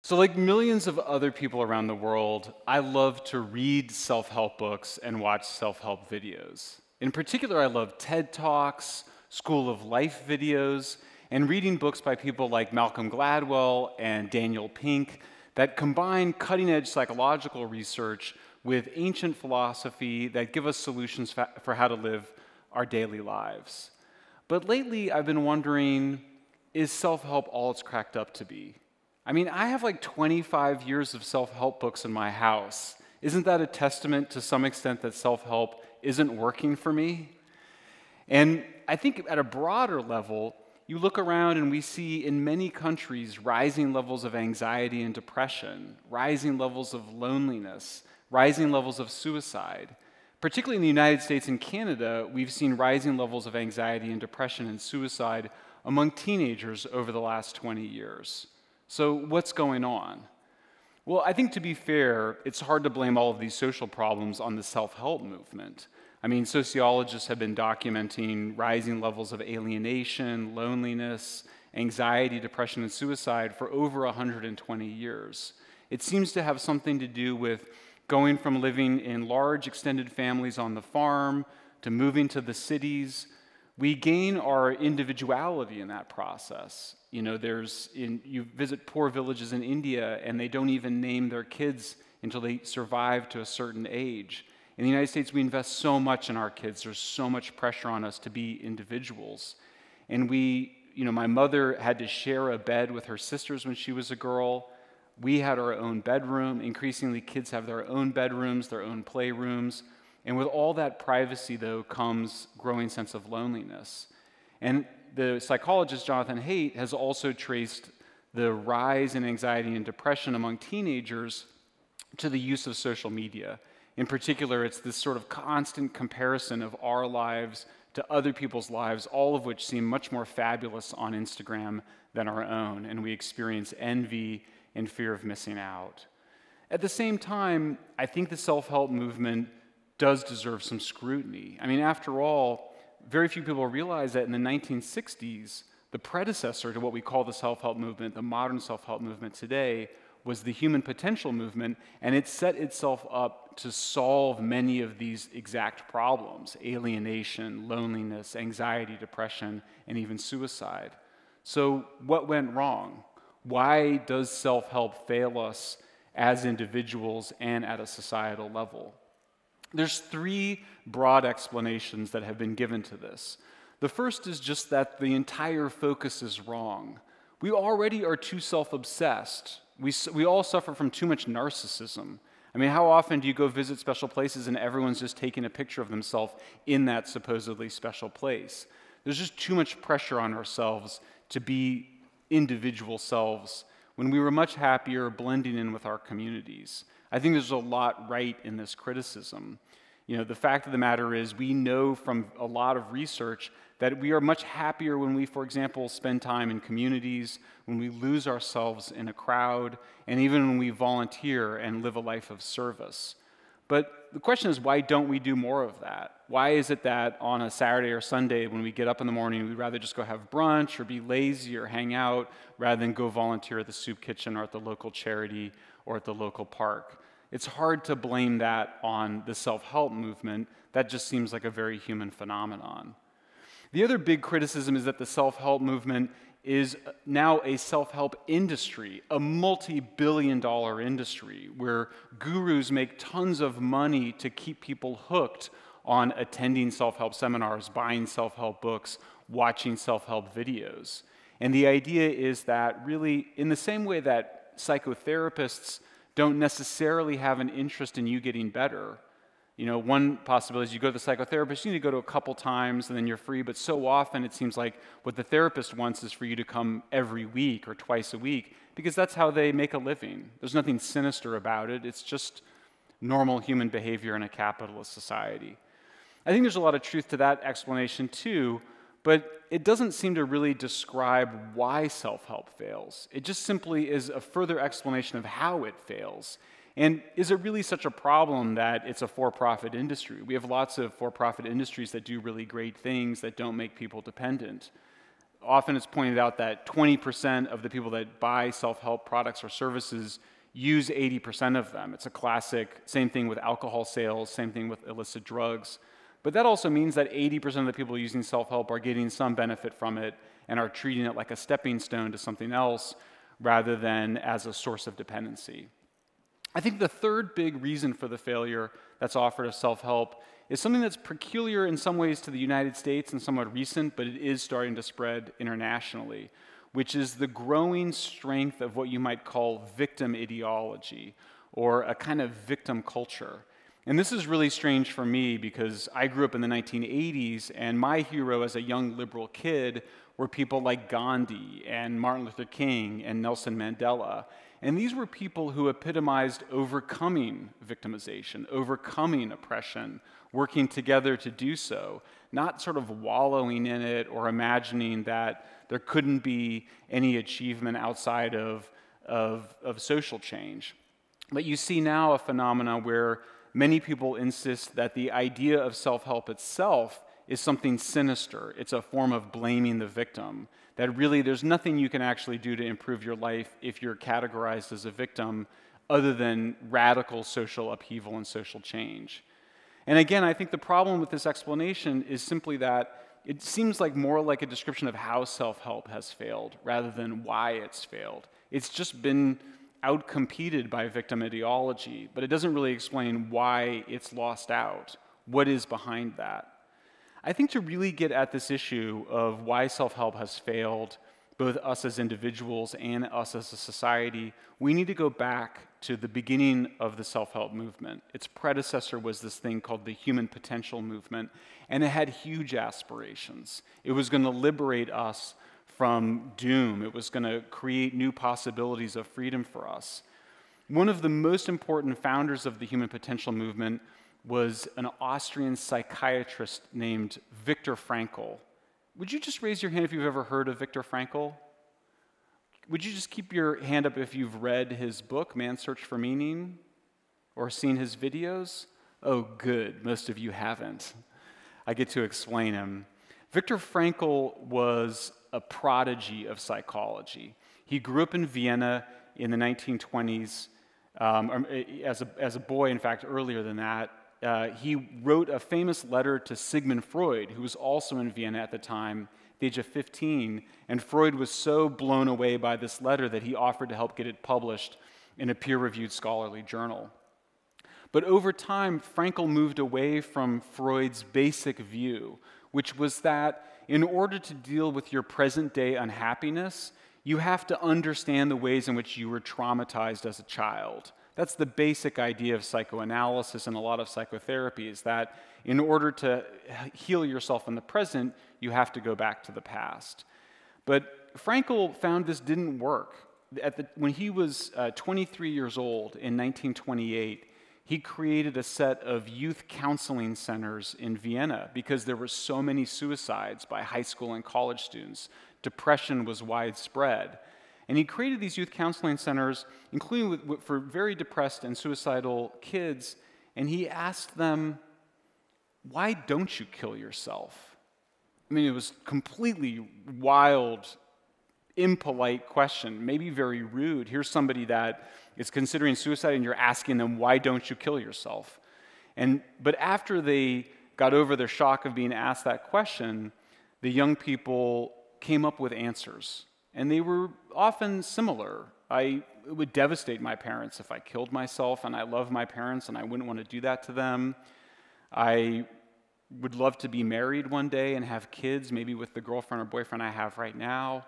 So, like millions of other people around the world, I love to read self help books and watch self help videos. In particular, I love TED Talks, School of Life videos, and reading books by people like Malcolm Gladwell and Daniel Pink that combine cutting edge psychological research with ancient philosophy that give us solutions for how to live our daily lives. But lately, I've been wondering, is self help all it's cracked up to be? I mean, I have like 25 years of self-help books in my house. Isn't that a testament to some extent that self-help isn't working for me? And I think at a broader level, you look around and we see in many countries rising levels of anxiety and depression, rising levels of loneliness, rising levels of suicide. Particularly in the United States and Canada, we've seen rising levels of anxiety and depression and suicide among teenagers over the last 20 years. So what's going on? Well, I think to be fair, it's hard to blame all of these social problems on the self-help movement. I mean, sociologists have been documenting rising levels of alienation, loneliness, anxiety, depression, and suicide for over 120 years. It seems to have something to do with going from living in large extended families on the farm to moving to the cities. We gain our individuality in that process. You know, you visit poor villages in India and they don't even name their kids until they survive to a certain age. In the United States, we invest so much in our kids. There's so much pressure on us to be individuals. And my mother had to share a bed with her sisters when she was a girl. We had our own bedroom. Increasingly, kids have their own bedrooms, their own playrooms. And with all that privacy, though, comes growing sense of loneliness. And the psychologist Jonathan Haidt has also traced the rise in anxiety and depression among teenagers to the use of social media. In particular, it's this sort of constant comparison of our lives to other people's lives, all of which seem much more fabulous on Instagram than our own, and we experience envy and fear of missing out. At the same time, I think the self-help movement does deserve some scrutiny. I mean, after all, very few people realize that in the 1960s, the predecessor to what we call the self-help movement, the modern self-help movement today, was the human potential movement, and it set itself up to solve many of these exact problems: alienation, loneliness, anxiety, depression, and even suicide. So what went wrong? Why does self-help fail us as individuals and at a societal level? There's three broad explanations that have been given to this. The first is just that the entire focus is wrong. We already are too self-obsessed. We all suffer from too much narcissism. I mean, how often do you go visit special places and everyone's just taking a picture of themselves in that supposedly special place? There's just too much pressure on ourselves to be individual selves when we were much happier blending in with our communities. I think there's a lot right in this criticism. You know, the fact of the matter is we know from a lot of research that we are much happier when we, for example, spend time in communities, when we lose ourselves in a crowd, and even when we volunteer and live a life of service. But the question is, why don't we do more of that? Why is it that on a Saturday or Sunday when we get up in the morning, we'd rather just go have brunch or be lazy or hang out rather than go volunteer at the soup kitchen or at the local charity or at the local park? It's hard to blame that on the self-help movement. That just seems like a very human phenomenon. The other big criticism is that the self-help movement is now a self-help industry, a multi-billion-dollar industry where gurus make tons of money to keep people hooked on attending self-help seminars, buying self-help books, watching self-help videos. And the idea is that really, in the same way that psychotherapists don't necessarily have an interest in you getting better. You know, one possibility is you go to the psychotherapist, you need to go to a couple times and then you're free, but so often it seems like what the therapist wants is for you to come every week or twice a week because that's how they make a living. There's nothing sinister about it. It's just normal human behavior in a capitalist society. I think there's a lot of truth to that explanation too, but it doesn't seem to really describe why self-help fails. It just simply is a further explanation of how it fails. And is it really such a problem that it's a for-profit industry? We have lots of for-profit industries that do really great things that don't make people dependent. often it's pointed out that 20% of the people that buy self-help products or services use 80% of them. It's a classic, same thing with alcohol sales, same thing with illicit drugs. But that also means that 80% of the people using self-help are getting some benefit from it and are treating it like a stepping stone to something else rather than as a source of dependency. I think the third big reason for the failure that's offered of self-help is something that's peculiar in some ways to the United States and somewhat recent, but it is starting to spread internationally, which is the growing strength of what you might call victim ideology, or a kind of victim culture. And this is really strange for me because I grew up in the 1980s, and my hero as a young liberal kid were people like Gandhi and Martin Luther King and Nelson Mandela. And these were people who epitomized overcoming victimization, overcoming oppression, working together to do so, not sort of wallowing in it or imagining that there couldn't be any achievement outside of social change. But you see now a phenomenon where many people insist that the idea of self-help itself is something sinister. It's a form of blaming the victim, that really there's nothing you can actually do to improve your life if you're categorized as a victim other than radical social upheaval and social change. And again, I think the problem with this explanation is simply that it seems like more like a description of how self-help has failed rather than why it's failed. It's just been outcompeted by victim ideology, but it doesn't really explain why it's lost out. What is behind that? I think to really get at this issue of why self-help has failed, both us as individuals and us as a society, we need to go back to the beginning of the self-help movement. Its predecessor was this thing called the human potential movement, and it had huge aspirations. It was going to liberate us from doom. It was going to create new possibilities of freedom for us. One of the most important founders of the human potential movement was an Austrian psychiatrist named Viktor Frankl. Would you just raise your hand if you've ever heard of Viktor Frankl? Would you just keep your hand up if you've read his book, Man's Search for Meaning, or seen his videos? Oh, good. Most of you haven't. I get to explain him. Viktor Frankl was a prodigy of psychology. He grew up in Vienna in the 1920s. As a boy, in fact, earlier than that. He wrote a famous letter to Sigmund Freud, who was also in Vienna at the time, at the age of 15, and Freud was so blown away by this letter that he offered to help get it published in a peer-reviewed scholarly journal. But over time, Frankl moved away from Freud's basic view, which was that in order to deal with your present-day unhappiness, you have to understand the ways in which you were traumatized as a child. That's the basic idea of psychoanalysis and a lot of psychotherapy, is that in order to heal yourself in the present, you have to go back to the past. But Frankl found this didn't work. When he was 23 years old in 1928, he created a set of youth counseling centers in Vienna because there were so many suicides by high school and college students. Depression was widespread. And he created these youth counseling centers, including for very depressed and suicidal kids, and he asked them, why don't you kill yourself? I mean, it was completely wild, impolite question, maybe very rude. Here's somebody that is considering suicide, and you're asking them, why don't you kill yourself? But after they got over their shock of being asked that question, the young people came up with answers. And they were often similar. It would devastate my parents if I killed myself, and I love my parents, and I wouldn't want to do that to them. I would love to be married one day and have kids, maybe with the girlfriend or boyfriend I have right now.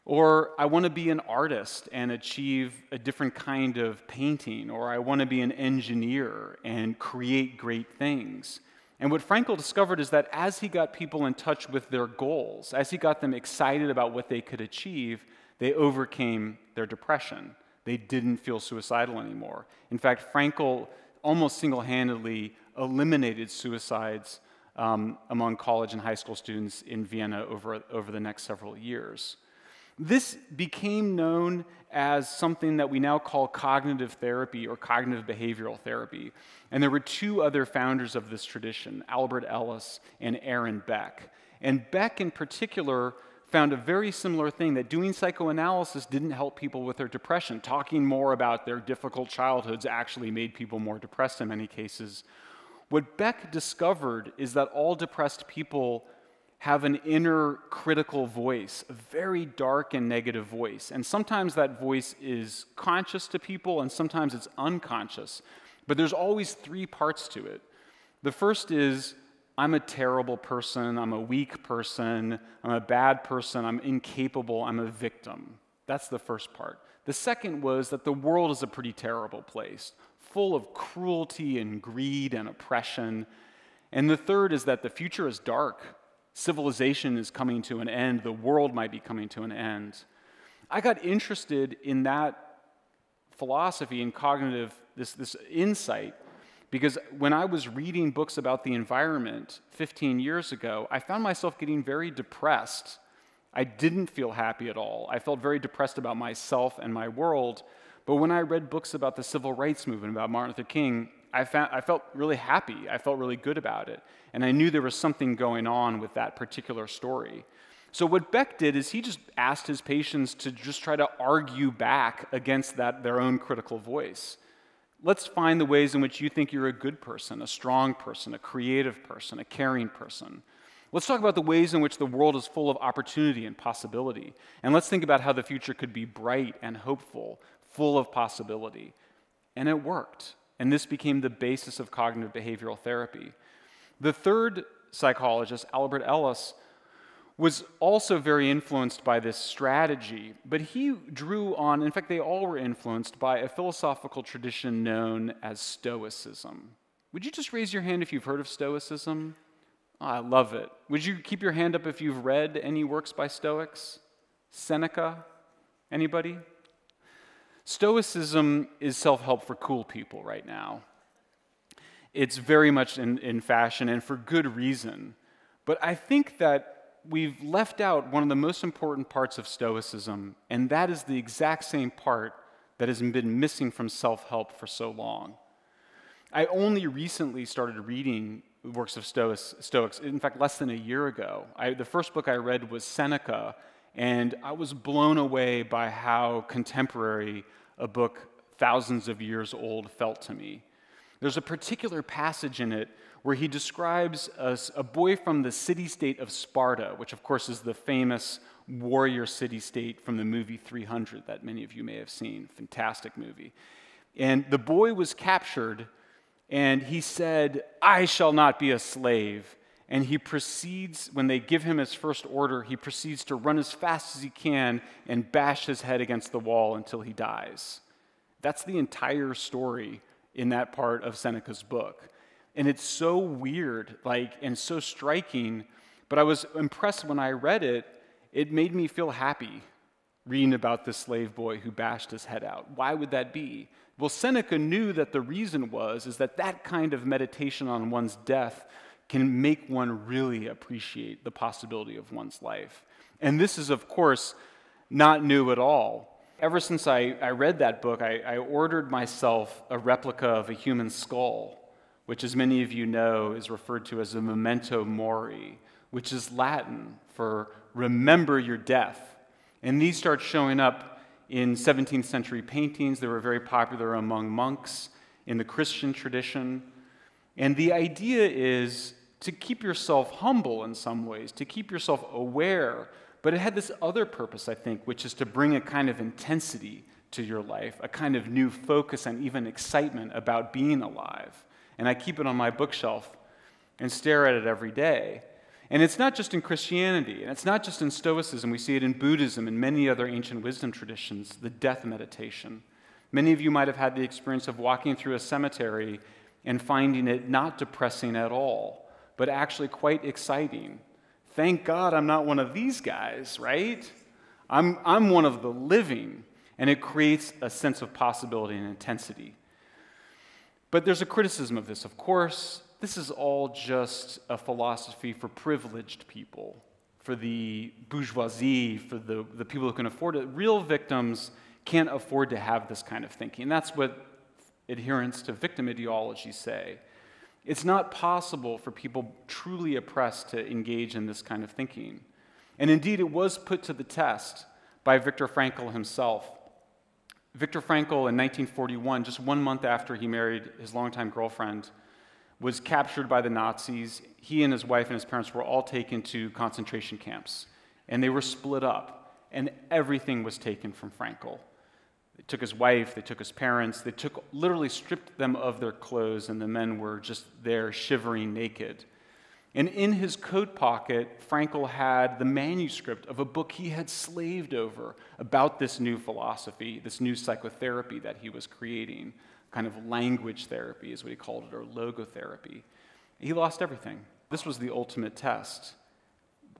Or I want to be an artist and achieve a different kind of painting, or I want to be an engineer and create great things. And what Frankl discovered is that as he got people in touch with their goals, as he got them excited about what they could achieve, they overcame their depression. They didn't feel suicidal anymore. In fact, Frankl almost single-handedly eliminated suicides among college and high school students in Vienna over the next several years. This became known as something that we now call cognitive therapy or cognitive behavioral therapy. And there were two other founders of this tradition, Albert Ellis and Aaron Beck. And Beck in particular found a very similar thing, that doing psychoanalysis didn't help people with their depression. Talking more about their difficult childhoods actually made people more depressed in many cases. What Beck discovered is that all depressed people have an inner critical voice, a very dark and negative voice. And sometimes that voice is conscious to people, and sometimes it's unconscious. But there's always three parts to it. The first is, I'm a terrible person, I'm a weak person, I'm a bad person, I'm incapable, I'm a victim. That's the first part. The second was that the world is a pretty terrible place, full of cruelty and greed and oppression. And the third is that the future is dark. Civilization is coming to an end. The world might be coming to an end. I got interested in that philosophy and cognitive, this insight, because when I was reading books about the environment 15 years ago, I found myself getting very depressed. I didn't feel happy at all. I felt very depressed about myself and my world. But when I read books about the civil rights movement, about Martin Luther King, I felt really happy. I felt really good about it. And I knew there was something going on with that particular story. So what Beck did is he just asked his patients to just try to argue back against their own critical voice. Let's find the ways in which you think you're a good person, a strong person, a creative person, a caring person. Let's talk about the ways in which the world is full of opportunity and possibility. And let's think about how the future could be bright and hopeful, full of possibility. And it worked. And this became the basis of cognitive behavioral therapy. The third psychologist, Albert Ellis, was also very influenced by this strategy, but he drew on, in fact, they all were influenced by a philosophical tradition known as Stoicism. Would you just raise your hand if you've heard of Stoicism? Oh, I love it. Would you keep your hand up if you've read any works by Stoics? Seneca? Anybody? Stoicism is self-help for cool people right now. It's very much in fashion, and for good reason. But I think that we've left out one of the most important parts of Stoicism, and that is the exact same part that has been missing from self-help for so long. I only recently started reading works of Stoics, in fact, less than a year ago. The first book I read was Seneca, and I was blown away by how contemporary a book thousands of years old felt to me. There's a particular passage in it where he describes a boy from the city-state of Sparta, which of course is the famous warrior city-state from the movie 300 that many of you may have seen. Fantastic movie. And the boy was captured, and he said, "I shall not be a slave." And he proceeds, when they give him his first order, he proceeds to run as fast as he can and bash his head against the wall until he dies. That's the entire story in that part of Seneca's book. And it's so weird, and so striking, but I was impressed when I read it. It made me feel happy reading about this slave boy who bashed his head out. Why would that be? Well, Seneca knew that the reason is that kind of meditation on one's death can make one really appreciate the possibility of one's life. And this is, of course, not new at all. Ever since I read that book, I ordered myself a replica of a human skull, which, as many of you know, is referred to as a memento mori, which is Latin for remember your death. And these start showing up in 17th century paintings. They were very popular among monks in the Christian tradition. And the idea is to keep yourself humble in some ways, to keep yourself aware. But it had this other purpose, I think, which is to bring a kind of intensity to your life, a kind of new focus and even excitement about being alive. And I keep it on my bookshelf and stare at it every day. And it's not just in Christianity, and it's not just in Stoicism. We see it in Buddhism and many other ancient wisdom traditions, the death meditation. Many of you might have had the experience of walking through a cemetery and finding it not depressing at all, but actually quite exciting. Thank God I'm not one of these guys, right? I'm one of the living, and it creates a sense of possibility and intensity. But there's a criticism of this, of course. This is all just a philosophy for privileged people, for the bourgeoisie, for the people who can afford it. Real victims can't afford to have this kind of thinking. And that's what adherents to victim ideology say. It's not possible for people truly oppressed to engage in this kind of thinking. And indeed, it was put to the test by Viktor Frankl himself. Viktor Frankl in 1941, just 1 month after he married his longtime girlfriend, was captured by the Nazis. He and his wife and his parents were all taken to concentration camps, and they were split up, and everything was taken from Frankl. They took his wife, they took his parents, they literally stripped them of their clothes, and the men were just there shivering naked. And in his coat pocket, Frankl had the manuscript of a book he had slaved over about this new philosophy, this new psychotherapy that he was creating, kind of language therapy is what he called it, or logotherapy. He lost everything. This was the ultimate test.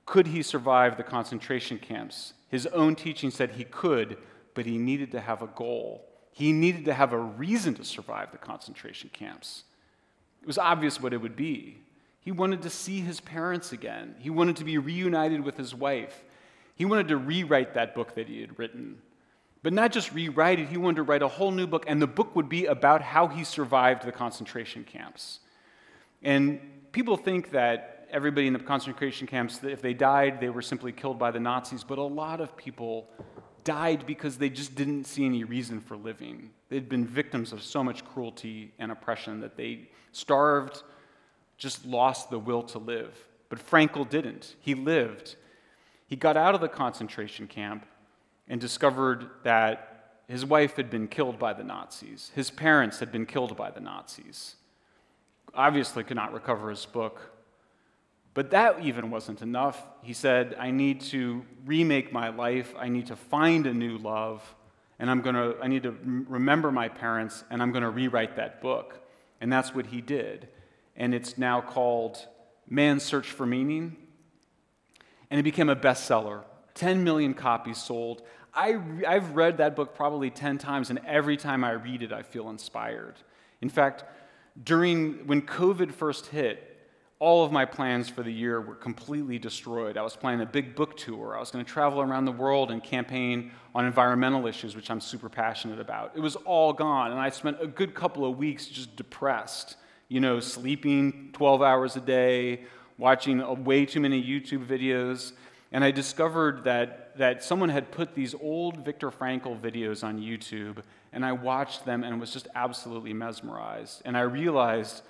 Could he survive the concentration camps? His own teaching said he could, but he needed to have a goal. He needed to have a reason to survive the concentration camps. It was obvious what it would be. He wanted to see his parents again. He wanted to be reunited with his wife. He wanted to rewrite that book that he had written. But not just rewrite it, he wanted to write a whole new book, and the book would be about how he survived the concentration camps. And people think that everybody in the concentration camps, that if they died, they were simply killed by the Nazis, but a lot of people died because they just didn't see any reason for living. They'd been victims of so much cruelty and oppression that they starved, just lost the will to live. But Frankl didn't. He lived. He got out of the concentration camp and discovered that his wife had been killed by the Nazis. His parents had been killed by the Nazis. Obviously could not recover his book. But that even wasn't enough. He said, I need to remake my life. I need to find a new love. And I need to remember my parents, and I'm going to rewrite that book. And that's what he did. And it's now called Man's Search for Meaning. And it became a bestseller. 10 million copies sold. I've read that book probably 10 times, and every time I read it, I feel inspired. In fact, when COVID first hit, all of my plans for the year were completely destroyed. I was planning a big book tour. I was going to travel around the world and campaign on environmental issues, which I'm super passionate about. It was all gone, and I spent a good couple of weeks just depressed. Sleeping 12 hours a day, watching way too many YouTube videos. And I discovered that someone had put these old Viktor Frankl videos on YouTube, and I watched them and was just absolutely mesmerized. And I realized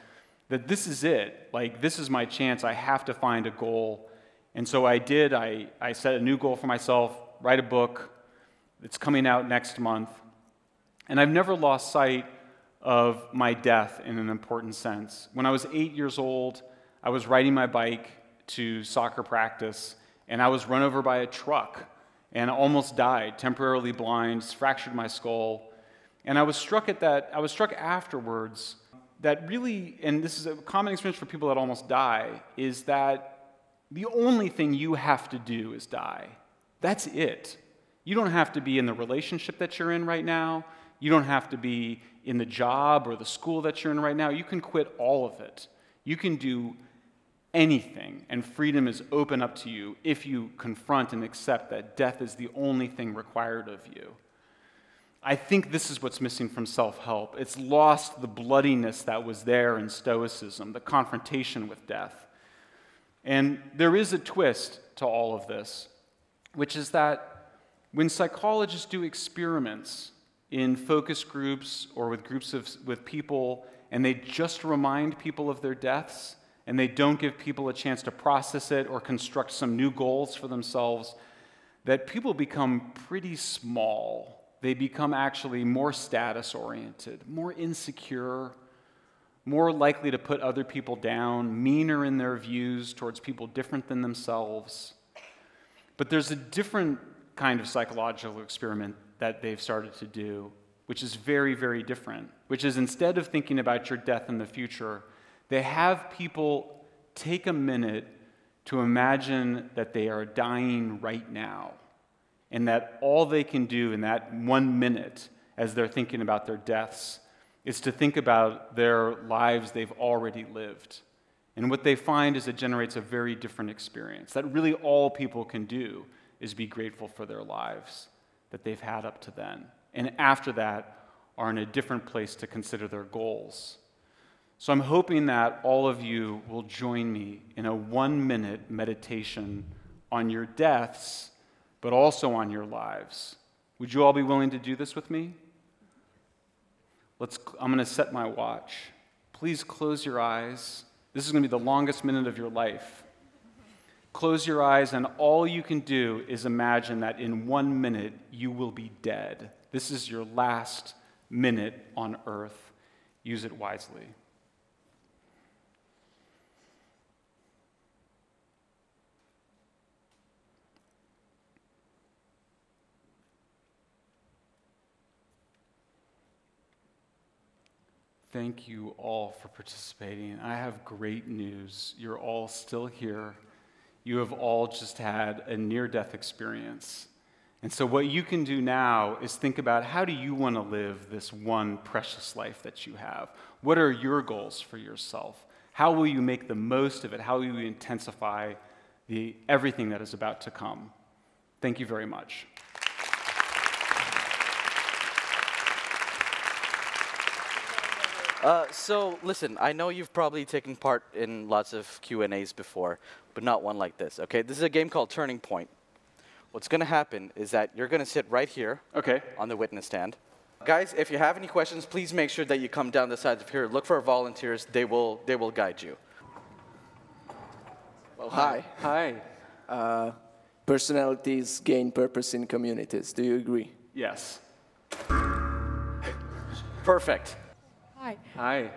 that this is it. This is my chance. I have to find a goal. And so I did. I set a new goal for myself, write a book. It's coming out next month. And I've never lost sight of my death in an important sense. When I was 8 years old, I was riding my bike to soccer practice, and I was run over by a truck and almost died, temporarily blind, fractured my skull. And I was struck afterwards that really, and this is a common experience for people that almost die, is that the only thing you have to do is die. That's it. You don't have to be in the relationship that you're in right now. You don't have to be in the job or the school that you're in right now. You can quit all of it. You can do anything, and freedom is open up to you if you confront and accept that death is the only thing required of you. I think this is what's missing from self-help. It's lost the bloodiness that was there in Stoicism, the confrontation with death. And there is a twist to all of this, which is that when psychologists do experiments in focus groups or with people, and they just remind people of their deaths, and they don't give people a chance to process it or construct some new goals for themselves, that people become pretty small. They become actually more status-oriented, more insecure, more likely to put other people down, meaner in their views towards people different than themselves. But there's a different kind of psychological experiment that they've started to do, which is very, very different, which is instead of thinking about your death in the future, they have people take a minute to imagine that they are dying right now, and that all they can do in that 1 minute as they're thinking about their deaths is to think about their lives they've already lived. And what they find is it generates a very different experience, that really all people can do is be grateful for their lives that they've had up to then. And after that, are in a different place to consider their goals. So I'm hoping that all of you will join me in a 1-minute meditation on your deaths, but also on your lives. Would you all be willing to do this with me? I'm going to set my watch. Please close your eyes. This is going to be the longest minute of your life. Close your eyes, and all you can do is imagine that in 1 minute you will be dead. This is your last minute on earth. Use it wisely. Thank you all for participating. I have great news. You're all still here. You have all just had a near-death experience. And so what you can do now is think about, how do you want to live this one precious life that you have? What are your goals for yourself? How will you make the most of it? How will you intensify everything that is about to come? Thank you very much. So listen, I know you've probably taken part in lots of Q&As before, but not one like this, okay? This is a game called Turning Point. What's going to happen is that you're going to sit right here on the witness stand. Guys, if you have any questions, please make sure that you come down the sides of here. Look for our volunteers. They will guide you. Well, hi. Hi. Personalities gain purpose in communities. Do you agree? Yes. Perfect. Hi. Hi.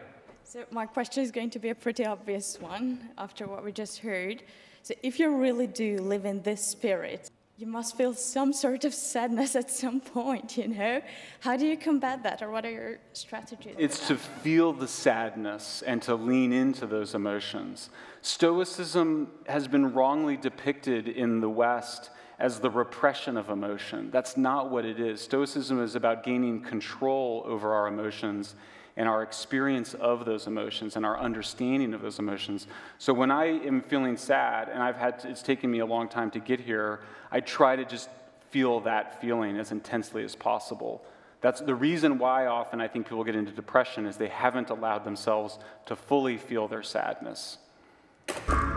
So my question is going to be a pretty obvious one after what we just heard. So if you really do live in this spirit, you must feel some sort of sadness at some point, you know? How do you combat that, or what are your strategies? It's to feel the sadness and to lean into those emotions. Stoicism has been wrongly depicted in the West as the repression of emotion. That's not what it is. Stoicism is about gaining control over our emotions and our experience of those emotions and our understanding of those emotions. So when I am feeling sad, and it's taken me a long time to get here, I try to just feel that feeling as intensely as possible. That's the reason why often I think people get into depression, is they haven't allowed themselves to fully feel their sadness.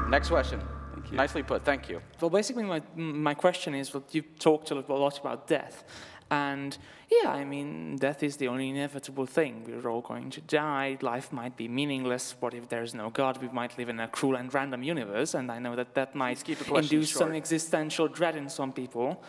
Next question. Thank you. Nicely put, thank you. Well, basically my question is, well, you talked a lot about death. And yeah, I mean, death is the only inevitable thing. We're all going to die. Life might be meaningless. What if there's no God? We might live in a cruel and random universe, and I know that that might induce some existential dread in some people.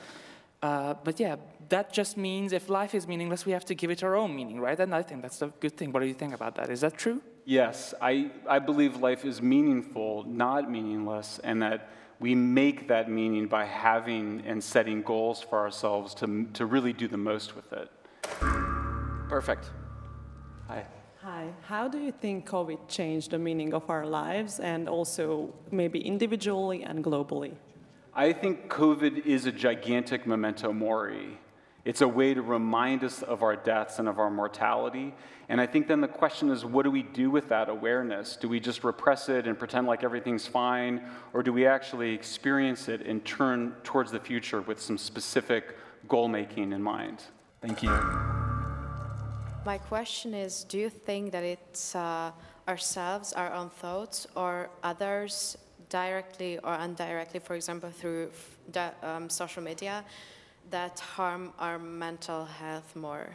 But yeah, that just means if life is meaningless, we have to give it our own meaning, right? And I think that's a good thing. What do you think about that? Is that true? Yes, I believe life is meaningful, not meaningless, and that we make that meaning by having and setting goals for ourselves to really do the most with it. Perfect. Hi. Hi. How do you think COVID changed the meaning of our lives, and also maybe individually and globally? I think COVID is a gigantic memento mori. It's a way to remind us of our deaths and of our mortality. And I think then the question is, what do we do with that awareness? Do we just repress it and pretend like everything's fine? Or do we actually experience it and turn towards the future with some specific goal-making in mind? Thank you. My question is, do you think that it's ourselves, our own thoughts, or others directly or indirectly, for example, through social media, that harm our mental health more?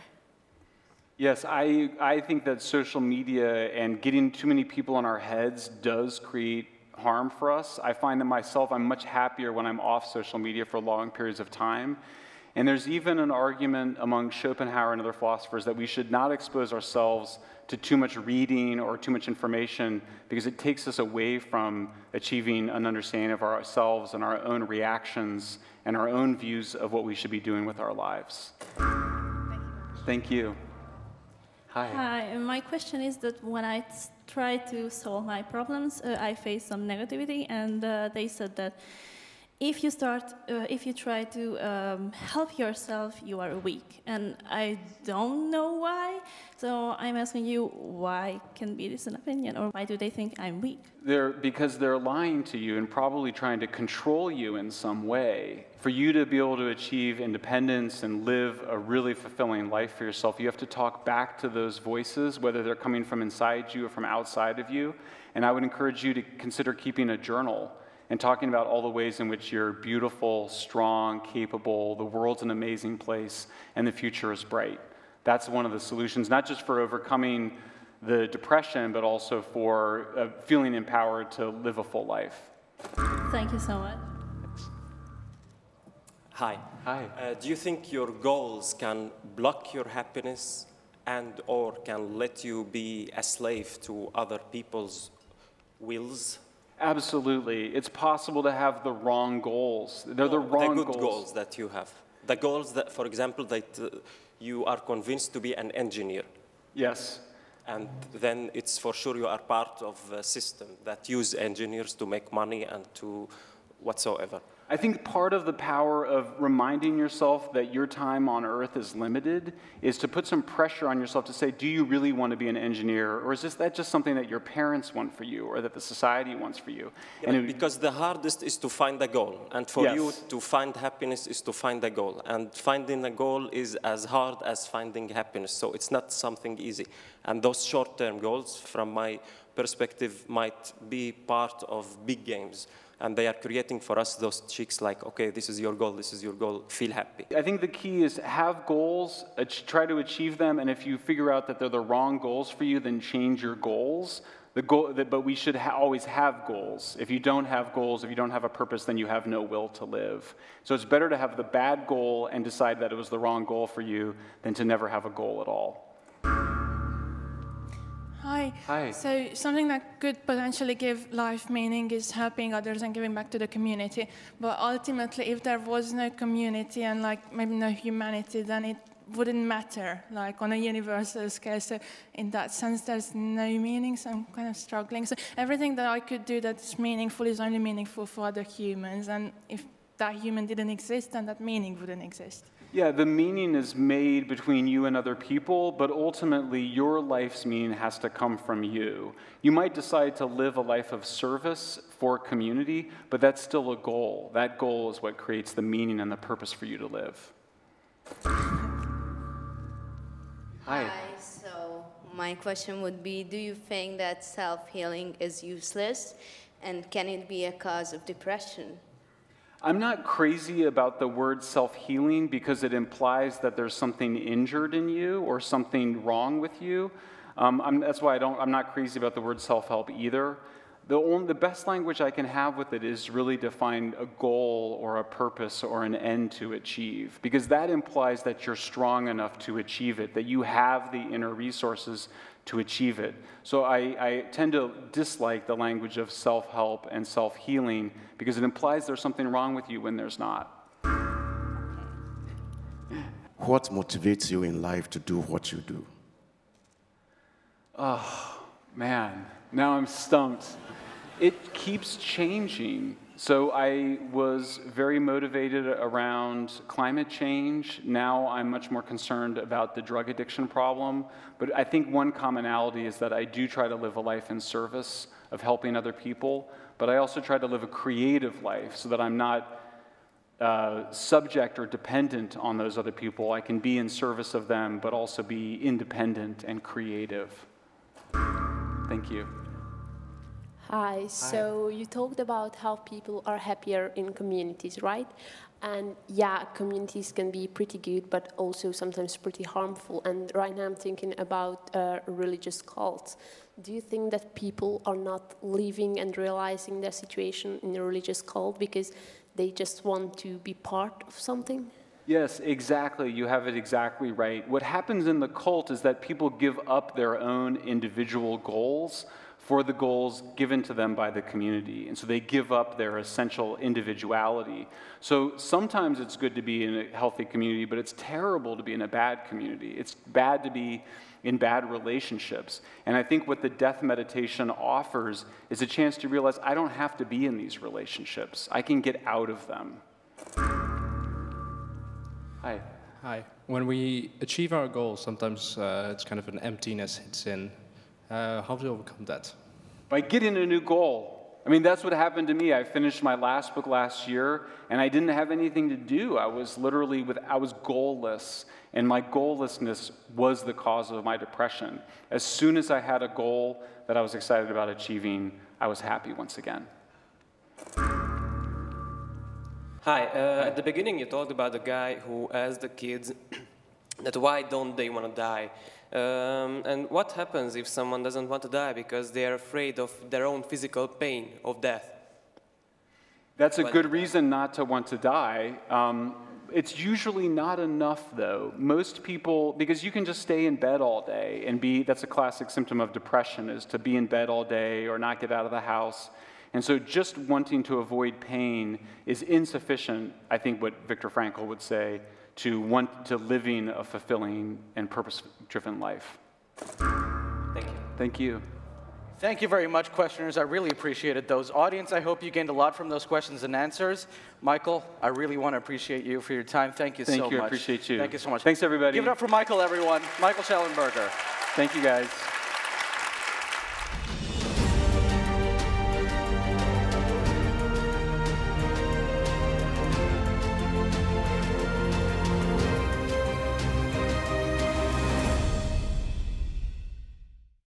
Yes, I think that social media and getting too many people in our heads does create harm for us. I find that myself, I'm much happier when I'm off social media for long periods of time. And there's even an argument among Schopenhauer and other philosophers that we should not expose ourselves to too much reading or too much information, because it takes us away from achieving an understanding of ourselves and our own reactions and our own views of what we should be doing with our lives. Thank you. Hi. Hi, and my question is that when I try to solve my problems, I face some negativity, and they said that if you try to help yourself, you are weak. And I don't know why, so I'm asking you, why can be this an opinion, or why do they think I'm weak? Because they're lying to you and probably trying to control you in some way. For you to be able to achieve independence and live a really fulfilling life for yourself, you have to talk back to those voices, whether they're coming from inside you or from outside of you. And I would encourage you to consider keeping a journal and talking about all the ways in which you're beautiful, strong, capable, the world's an amazing place, and the future is bright. That's one of the solutions, not just for overcoming the depression, but also for feeling empowered to live a full life. Thank you so much. Hi. Hi. Do you think your goals can block your happiness and or can let you be a slave to other people's wills? Absolutely. It's possible to have the wrong goals. They're the wrong goals. The good goals that you have. The goals that, for example, that you are convinced to be an engineer. Yes. And then it's for sure you are part of a system that use engineers to make money and to whatsoever. I think part of the power of reminding yourself that your time on Earth is limited is to put some pressure on yourself to say, do you really want to be an engineer? Or is that just something that your parents want for you or that the society wants for you? Yeah, because the hardest is to find a goal. And for yes. you to find happiness is to find a goal. And finding a goal is as hard as finding happiness. So it's not something easy. And those short-term goals, from my perspective, might be part of big games. And they are creating for us those chicks like, okay, this is your goal, feel happy. I think the key is have goals, try to achieve them, and if you figure out that they're the wrong goals for you, then change your goals. But we should always have goals. If you don't have goals, if you don't have a purpose, then you have no will to live. So it's better to have the bad goal and decide that it was the wrong goal for you than to never have a goal at all. Hi. Hi. So something that could potentially give life meaning is helping others and giving back to the community. But ultimately, if there was no community and like maybe no humanity, then it wouldn't matter, like on a universal scale. So in that sense, there's no meaning, so I'm kind of struggling. So everything that I could do that's meaningful is only meaningful for other humans. And if that human didn't exist, then that meaning wouldn't exist. Yeah, the meaning is made between you and other people, but ultimately your life's meaning has to come from you. You might decide to live a life of service for community, but that's still a goal. That goal is what creates the meaning and the purpose for you to live. Hi. So my question would be, do you think that self-healing is useless, and can it be a cause of depression? I'm not crazy about the word self-healing because it implies that there's something injured in you or something wrong with you. That's why I'm not crazy about the word self-help either. The best language I can have with it is really to find a goal or a purpose or an end to achieve, because that implies that you're strong enough to achieve it, that you have the inner resources to achieve it. So I tend to dislike the language of self-help and self-healing because it implies there's something wrong with you when there's not. What motivates you in life to do what you do? Oh, man, now I'm stumped. It keeps changing. So I was very motivated around climate change. Now I'm much more concerned about the drug addiction problem. But I think one commonality is that I do try to live a life in service of helping other people, but I also try to live a creative life so that I'm not subject or dependent on those other people. I can be in service of them, but also be independent and creative. Thank you. Hi, so you talked about how people are happier in communities, right? And yeah, communities can be pretty good, but also sometimes pretty harmful. And right now I'm thinking about religious cults. Do you think that people are not living and realizing their situation in a religious cult because they just want to be part of something? Yes, exactly. You have it exactly right. What happens in the cult is that people give up their own individual goals for the goals given to them by the community. And so they give up their essential individuality. So sometimes it's good to be in a healthy community, but it's terrible to be in a bad community. It's bad to be in bad relationships. And I think what the death meditation offers is a chance to realize I don't have to be in these relationships. I can get out of them. Hi. Hi. When we achieve our goals, sometimes it's kind of an emptiness hits in. How do you overcome that? By getting a new goal. I mean, that's what happened to me. I finished my last book last year, and I didn't have anything to do. I was literally I was goalless, and my goallessness was the cause of my depression. As soon as I had a goal that I was excited about achieving, I was happy once again. Hi. At the beginning, you talked about the guy who asked the kids that why don't they want to die? And what happens if someone doesn't want to die because they are afraid of their own physical pain of death? That's a good reason not to want to die. It's usually not enough, though. Most people, because you can just stay in bed all day and that's a classic symptom of depression, is to be in bed all day or not get out of the house. And so just wanting to avoid pain is insufficient, I think what Viktor Frankl would say, to want to living a fulfilling and purpose-driven life. Thank you. Thank you. Thank you very much, questioners. I really appreciated those. Audience, I hope you gained a lot from those questions and answers. Michael, I really want to appreciate you for your time. Thank you so much. Thank you. I appreciate you. Thank you so much. Thanks, everybody. Give it up for Michael, everyone. Michael Shellenberger. Thank you, guys.